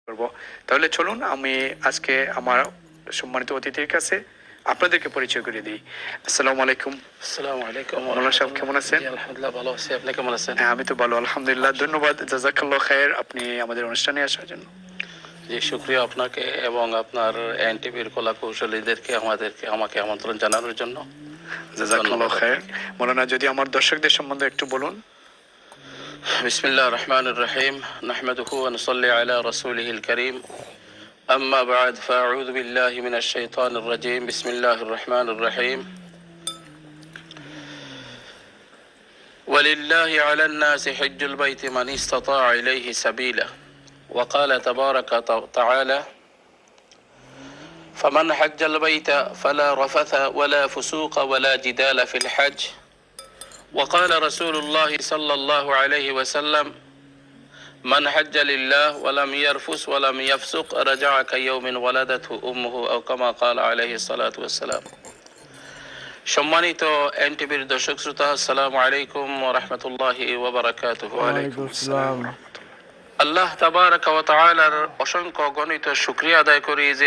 করব। তাহলে চলুন আমি আজকে আমার সম্মানিত অতিথির কাছে আপনাদেরকে পরিচয় করে দিই। আসসালামু আলাইকুম। আসসালামু আলাইকুম। মৌলানা সাহেব কেমন আছেন? জি, আলহামদুলিল্লাহ ভালো আছি। আপনি কেমন আছেন? হ্যাঁ, আমি তো ভালো আলহামদুলিল্লাহ। ধন্যবাদ, জাযাকাল্লাহ খায়ের, আপনি আমাদের অনুষ্ঠানে আসার জন্য। জি, শুকরিয়া আপনাকে এবং আপনার এনটিভির কলা কৌশলীদেরকে আমাকে আমন্ত্রণ জানানোর জন্য জাযাকাল্লাহ ধন্যবাদ খায়ের। আপনাকে। মৌলানা, যদি আমার দর্শকদের সম্বন্ধে একটু বলুন। বিসমিল্লাহির রহমানির রহিম। নাহমাদুহু ওয়া নুসাল্লি আলা রাসূলিহিল কারীম। আম্মা বা'দ, ফাআউযু বিল্লাহি মিনাশ শাইতানির রাজীম। বিসমিল্লাহির রহমানির রহিম। ولله على الناس حج البيت من استطاع إليه سبيلا وقال تبارك وتعالى فمن حج البيت فلا رفث ولا فسوق ولا جدال في الحج وقال رسول الله صلى الله عليه وسلم من حج لله ولم يرفث ولم يفسق رجع كيوم ولدته أمه أو كما قال عليه الصلاة والسلام। সম্মানিত এনটিভির দর্শক শ্রোতা, আসসালামু আলাইকুম ওয়া রাহমাতুল্লাহি ওয়া বারাকাতুহু। ওয়া আলাইকুম আসসালাম। আল্লাহ তাবারাকা ওয়া তাআলার অসংখ্য গণিত শুকরিয়া আদায় করি যে